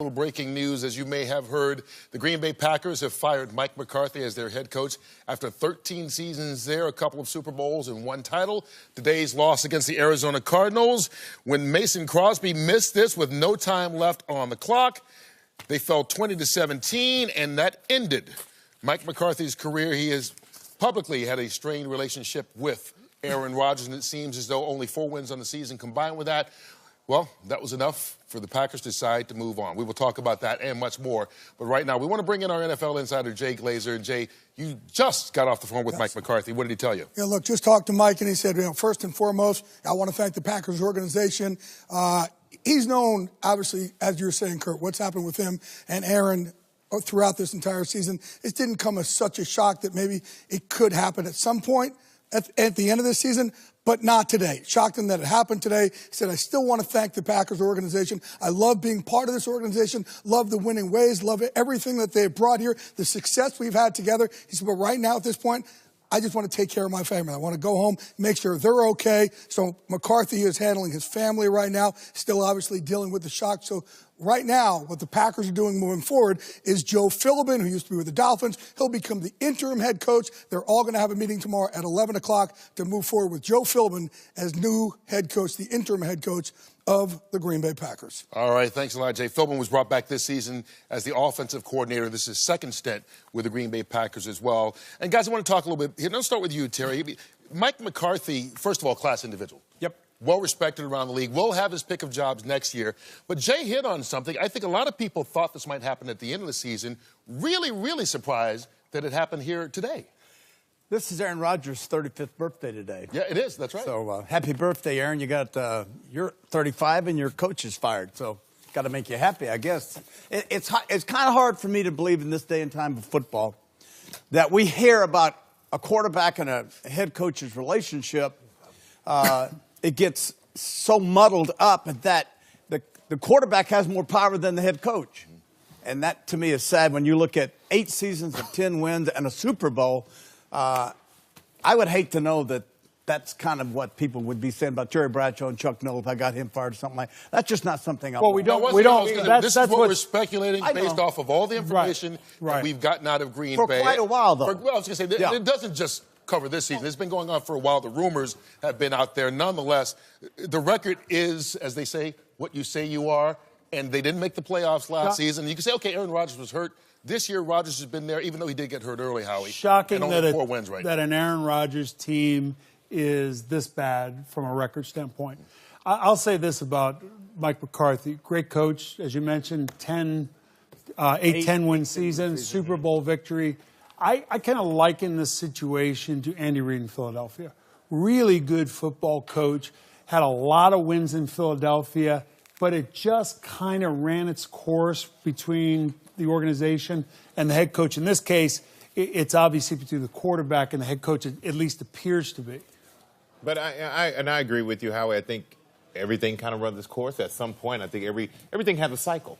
Little breaking news, as you may have heard, the Green Bay Packers have fired Mike McCarthy as their head coach after 13 seasons there, a couple of Super Bowls and one title. Today's loss against the Arizona Cardinals, when Mason Crosby missed this with no time left on the clock, they fell 20-17, and that ended Mike McCarthy's career. He has publicly had a strained relationship with Aaron Rodgers, and it seems as though only 4 wins on the season combined with that. Well, that was enough for the Packers to decide to move on. We will talk about that and much more. But right now, we want to bring in our NFL insider, Jay Glazer. And Jay, you just got off the phone with Mike McCarthy. What did he tell you? Yeah, look, just talked to Mike, and he said, first and foremost, I want to thank the Packers organization. He's known, obviously, as you're saying, Kurt, what's happened with him and Aaron throughout this entire season. It didn't come as such a shock that maybe it could happen at some point at the end of this season, but not today. Shocked him that it happened today. He said, I still want to thank the Packers organization. I love being part of this organization, love the winning ways, love everything that they've brought here, the success we've had together. He said, but right now at this point, I just want to take care of my family. I want to go home, make sure they're okay. So McCarthy is handling his family right now, still obviously dealing with the shock. So right now, what the Packers are doing moving forward is Joe Philbin, who used to be with the Dolphins, he'll become the interim head coach. They're all going to have a meeting tomorrow at 11 o'clock to move forward with Joe Philbin as new head coach, the interim head coach of the Green Bay Packers. All right, thanks a lot, Jay. Philbin was brought back this season as the offensive coordinator. This is his second stint with the Green Bay Packers as well. And, guys, I want to talk a little bit here. Let's start with you, Terry. Mike McCarthy, first of all, class individual. Yep. Well-respected around the league. Will have his pick of jobs next year. But Jay hit on something. I think a lot of people thought this might happen at the end of the season. Really, really surprised that it happened here today. This is Aaron Rodgers' 35th birthday today. Yeah, it is. That's right. So happy birthday, Aaron. You got you're 35 and your coach is fired. So got to make you happy, I guess. It's kind of hard for me to believe in this day and time of football that we hear about a quarterback and a head coach's relationship. It gets so muddled up that the quarterback has more power than the head coach. And that, to me, is sad when you look at 8 seasons of 10 wins and a Super Bowl. I would hate to know that that's kind of what people would be saying about Terry Bradshaw and Chuck Noll if I got him fired or something like that. That's just not something I want. This is what we're speculating based off of all the information that we've gotten out of Green Bay. For quite a while, though. I was going to say, it doesn't just cover this season. It's been going on for a while. The rumors have been out there. Nonetheless, the record is, as they say, what you say you are, and they didn't make the playoffs last season. You can say, okay, Aaron Rodgers was hurt. This year, Rodgers has been there, even though he did get hurt early, Howie. Shocking and only 4 wins right that an Aaron Rodgers team is this bad from a record standpoint. I'll say this about Mike McCarthy. Great coach, as you mentioned, 8-10-win season, Super Bowl victory. I kind of liken this situation to Andy Reid in Philadelphia. Really good football coach, had a lot of wins in Philadelphia, but it just kind of ran its course between the organization and the head coach. In this case, it's obviously between the quarterback and the head coach. It at least appears to be. But I agree with you, Howie. I think everything kind of runs its course. At some point, I think everything has a cycle.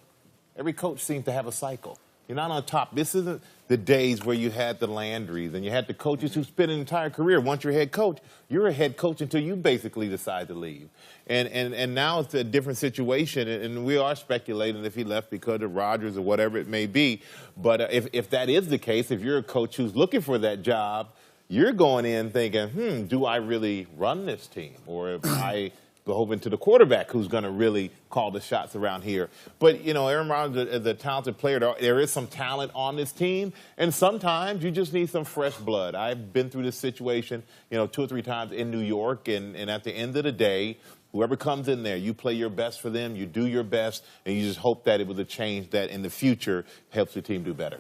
Every coach seems to have a cycle. You're not on top. This isn't the days where you had the Landrys and you had the coaches who spent an entire career. Once you're a head coach, you're a head coach until you basically decide to leave. And now it's a different situation, and we are speculating if he left because of Rodgers or whatever it may be. But if that is the case, if you're a coach who's looking for that job, you're going in thinking, do I really run this team? Or if I go hoping to the quarterback who's going to really call the shots around here. But, Aaron Rodgers is a talented player. There is some talent on this team, and sometimes you just need some fresh blood. I've been through this situation, 2 or 3 times in New York, and at the end of the day, whoever comes in there, you play your best for them, you do your best, and you just hope that it was a change that in the future helps the team do better.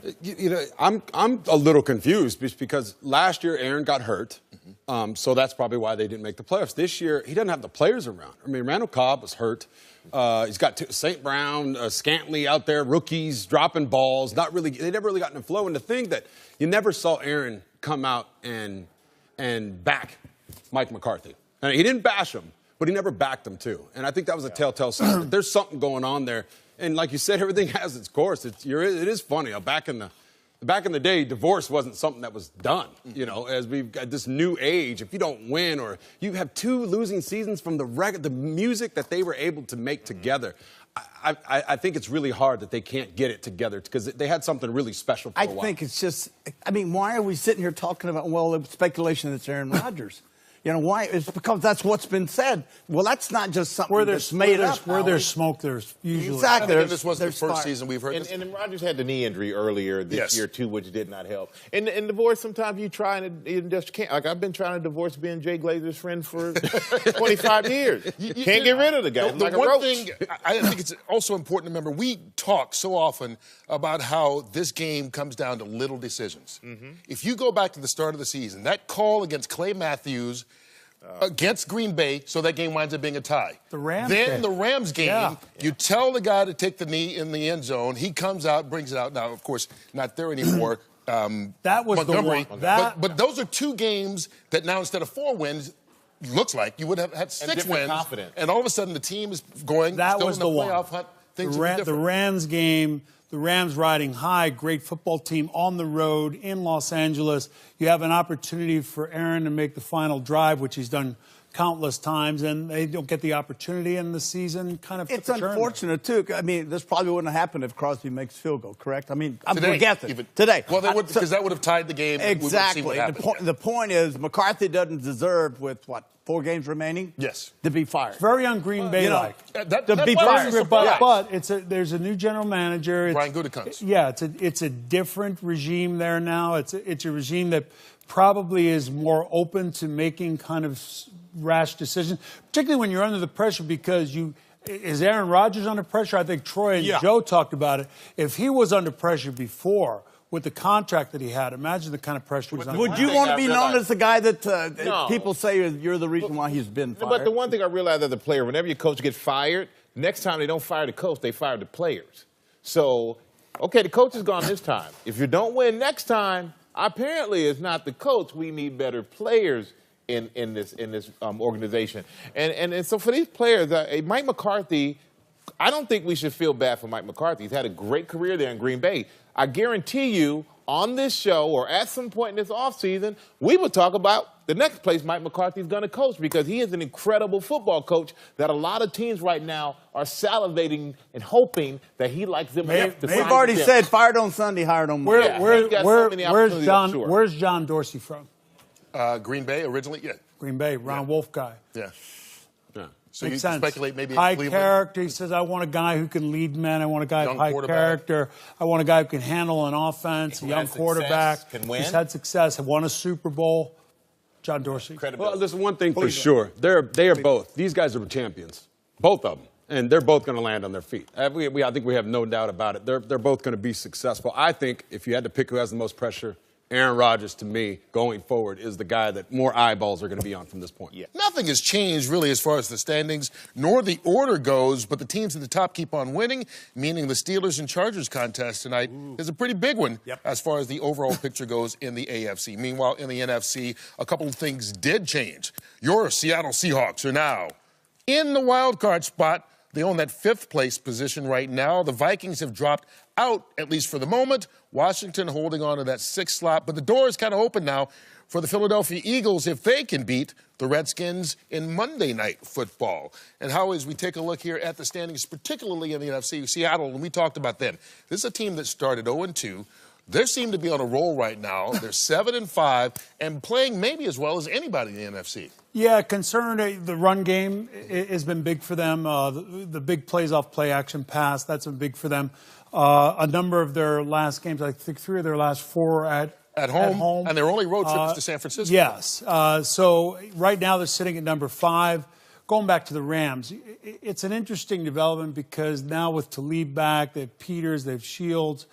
I'm a little confused because last year Aaron got hurt, so that's probably why they didn't make the playoffs. This year, he doesn't have the players around. I mean, Randall Cobb was hurt. He's got St. Brown, Scantley out there, rookies, dropping balls. They never really got in the flow. And the thing that you never saw Aaron come out and back Mike McCarthy. And he didn't bash him, but he never backed him, too. And I think that was a telltale sign that there's something going on there. And like you said, everything has its course. It is funny. Back in the Back in the day, divorce wasn't something that was done. You know, as we've got this new age, if you don't win or you have 2 losing seasons from the music that they were able to make together, I think it's really hard that they can't get it together because they had something really special for a while. I think it's just, I mean, why are we sitting here talking about, well, the speculation that it's Aaron Rodgers? You know, why? It's because that's what's been said. Well, that's not just something that's made up. Where there's smoke, there's usually. Exactly. This wasn't the first season we've heard this. And Rodgers had the knee injury earlier this year, too, which did not help. And divorce, sometimes you try and you just can't. Like, I've been trying to divorce being Jay Glazer's friend for 25 years. You can't get rid of the guy. The like a one roach. thing I think it's also important to remember, we talk so often about how this game comes down to little decisions. If you go back to the start of the season, that call against Clay Matthews against Green Bay, so that game winds up being a tie. The Rams Then game. the Rams game, you tell the guy to take the knee in the end zone. He comes out, brings it out. Now, of course, not there anymore. That was Montgomery. the one. But those are 2 games that now, instead of 4 wins, looks like you would have had 6 wins. Confidence. And all of a sudden, the team is going That still was in the the one. playoff hunt. Things are different. The Rams game, the Rams riding high, great football team on the road in Los Angeles. You have an opportunity for Aaron to make the final drive, which he's done countless times, and they don't get the opportunity in the season. Kind of It's unfortunate, too. I mean, this probably wouldn't have happened if Crosby makes field goal, correct? I mean, I'm guessing. Today. Well, they would, because that would have tied the game. Exactly. We would have seen what happened. The point is, McCarthy doesn't deserve, with, 4 games remaining? Yes. To be fired. Very on Green Bay-like. That be fired. But there's a new general manager. Brian Gutekunst. Yeah, it's a different regime there now. It's a regime that probably is more open to making kind of rash decisions, particularly when you're under the pressure, because is Aaron Rodgers under pressure? I think Troy and Joe talked about it. If he was under pressure before with the contract that he had, imagine the kind of pressure he was under. Would you want to be known as the guy that people say you're the reason why he's been fired? But the one thing I realized as a player, whenever your coach gets fired, next time they don't fire the coach, they fire the players. So, okay, the coach is gone this time. If you don't win next time, apparently it's not the coach. We need better players in this organization. And so for these players, Mike McCarthy, I don't think we should feel bad for Mike McCarthy. He's had a great career there in Green Bay. I guarantee you, on this show or at some point in this offseason, we will talk about the next place Mike McCarthy is going to coach, because he is an incredible football coach that a lot of teams right now are salivating and hoping that he likes them. They've already said fired on Sunday, hired on Monday. Where's John Dorsey from? Green Bay originally, Green Bay, Ron Wolf guy. Yeah. So Makes you sense. speculate maybe high Cleveland. Character. He says, I want a guy who can lead men. I want a guy with high character. I want a guy who can handle an offense, a young quarterback. Can win. He's had success, won a Super Bowl. John Dorsey. Well, there's one thing for sure. They are both. These guys are champions, both of them. And they're both going to land on their feet. I think we have no doubt about it. They're both going to be successful. I think if you had to pick who has the most pressure, Aaron Rodgers, to me, going forward, is the guy that more eyeballs are going to be on from this point. Yeah. Nothing has changed, really, as far as the standings, nor the order goes, but the teams at the top keep on winning, meaning the Steelers and Chargers contest tonight is a pretty big one as far as the overall picture goes in the AFC. Meanwhile, in the NFC, a couple of things did change. Your Seattle Seahawks are now in the wild card spot. They own that 5th place position right now. The Vikings have dropped out, at least for the moment. Washington holding on to that 6th slot. But the door is kind of open now for the Philadelphia Eagles if they can beat the Redskins in Monday Night Football. And how, as we take a look here at the standings, particularly in the NFC, Seattle, and we talked about them. This is a team that started 0-2. They seem to be on a roll right now. They're 7-5 and playing maybe as well as anybody in the NFC. Yeah, concerned. The run game has been big for them. The big plays off play action pass, that's been big for them. A number of their last games, I think 3 of their last 4 at home. And their only road trip is to San Francisco. Yes. So right now they're sitting at number 5. Going back to the Rams, it's an interesting development because now with Talib back, they have Peters, they have Shields.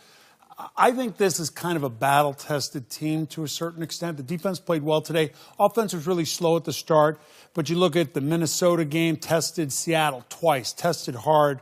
I think this is kind of a battle-tested team to a certain extent. The defense played well today. Offense was really slow at the start. But you look at the Minnesota game, tested Seattle twice, tested hard.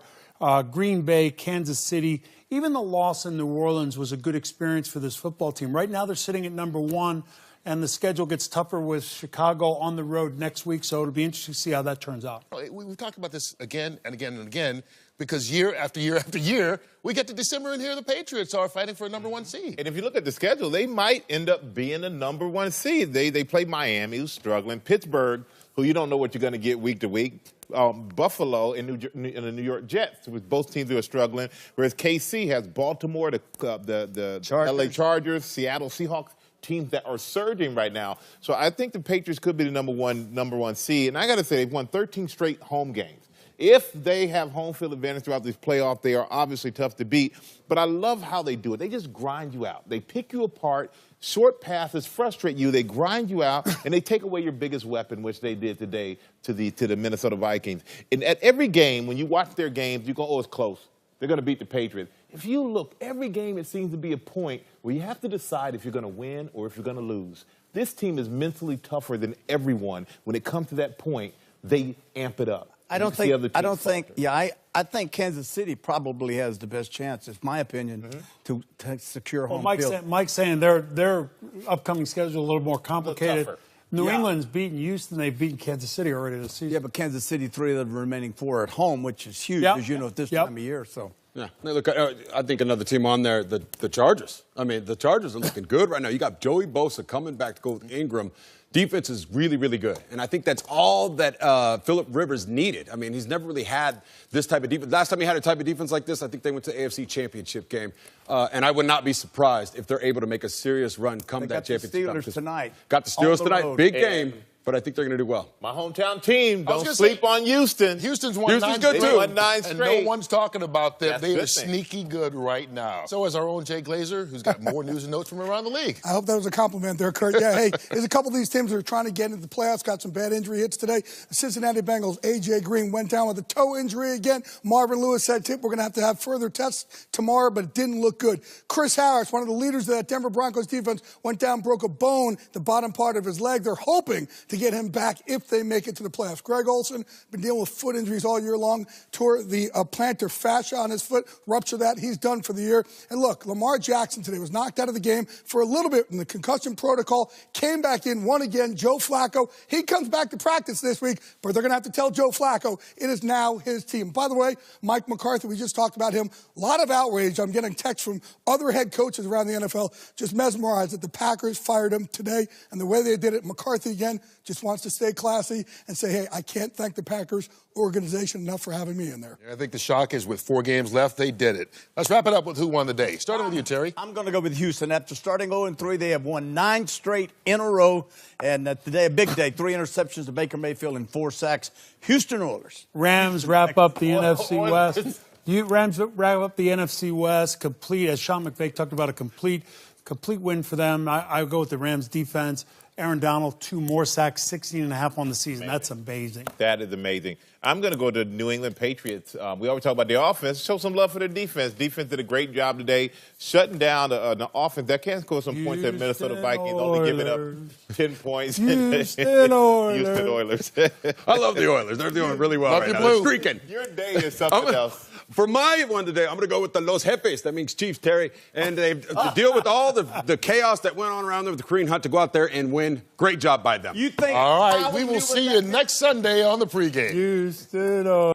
Green Bay, Kansas City. Even the loss in New Orleans was a good experience for this football team. Right now they're sitting at number 1, and the schedule gets tougher with Chicago on the road next week. So it'll be interesting to see how that turns out. We've talked about this again and again and again. because year after year after year, we get to December and here the Patriots are fighting for a #1 seed. And if you look at the schedule, they might end up being the #1 seed. They play Miami, who's struggling, Pittsburgh, who you don't know what you're going to get week to week, Buffalo and the New York Jets, with both teams who are struggling, whereas KC has Baltimore, the LA Chargers, Seattle Seahawks, teams that are surging right now. So I think the Patriots could be the number one seed. And I got to say, they've won 13 straight home games. If they have home field advantage throughout this playoff, they are obviously tough to beat. But I love how they do it. They just grind you out. They pick you apart. Short passes frustrate you. They grind you out, and they take away your biggest weapon, which they did today to the Minnesota Vikings. And at every game, when you watch their games, you go, oh, it's close. They're going to beat the Patriots. If you look, every game it seems to be a point where you have to decide if you're going to win or if you're going to lose. This team is mentally tougher than everyone. When it comes to that point, they amp it up. I think Kansas City probably has the best chance, it's my opinion, to secure home field. Mike's saying their upcoming schedule is a little more complicated. New England's beaten Houston. They've beaten Kansas City already this season. Yeah, but Kansas City, 3 of the remaining 4 at home, which is huge, as you know, at this time of year. So. Yeah, now look, I think another team on there, the Chargers. I mean, the Chargers are looking good right now. You got Joey Bosa coming back to go with Ingram. Defense is really, really good. And I think that's all that Phillip Rivers needed. I mean, he's never really had this type of defense. Last time he had a type of defense like this, I think they went to the AFC Championship game. And I would not be surprised if they're able to make a serious run come that championship. They got the Steelers tonight. Got the Steelers tonight. Big game. But I think they're going to do well. My hometown team, don't sleep on Houston. Houston's won 9 good, straight. too. Won 9 straight. And no one's talking about them. That's They a are good thing. sneaky good right now. So is our own Jay Glazer, who's got more news and notes from around the league. I hope that was a compliment there, Kurt. Yeah, hey, there's a couple of these teams that are trying to get into the playoffs, got some bad injury hits today. The Cincinnati Bengals, A.J. Green went down with a toe injury again. Marvin Lewis said, we're going to have further tests tomorrow, but it didn't look good. Chris Harris, one of the leaders of that Denver Broncos defense, went down, broke a bone, the bottom part of his leg. They're hoping to get him back if they make it to the playoffs. Greg Olsen, been dealing with foot injuries all year long, tore the plantar fascia on his foot, ruptured that. He's done for the year. And look, Lamar Jackson today was knocked out of the game for a little bit in the concussion protocol, came back in, won again. Joe Flacco, he comes back to practice this week, but they're going to have to tell Joe Flacco it is now his team. By the way, Mike McCarthy, we just talked about him. A lot of outrage. I'm getting texts from other head coaches around the NFL just mesmerized that the Packers fired him today. And the way they did it, McCarthy, again, just wants to stay classy and say, hey, I can't thank the Packers organization enough for having me in there. I think the shock is with 4 games left, they did it. Let's wrap it up with who won the day. Starting with you, Terry. I'm going to go with Houston. After starting 0-3, they have won 9 straight in a row. And today, a big day. 3 interceptions to Baker Mayfield and 4 sacks. Houston Oilers. Rams wrap up the NFC West. Rams wrap up the NFC West complete, as Sean McVay talked about, a complete win for them. I go with the Rams defense. Aaron Donald, 2 more sacks, 16.5 on the season. That's amazing. That is amazing. I'm going to go to New England Patriots. We always talk about their offense. Show some love for their defense. Defense did a great job today, shutting down the offense. That can score some points at Minnesota Vikings, only giving up 10 points. Houston Oilers. I love the Oilers. They're doing really well Love right your now. blue. They're streaking. Your day is something else. For my one today, I'm going to go with the Los Jefes. That means Chiefs, Terry. And they to deal with all the chaos that went on around there with the Korean Hunt to go out there and win. Great job by them. You think? All right, we will see you next Sunday on the pregame. Houston.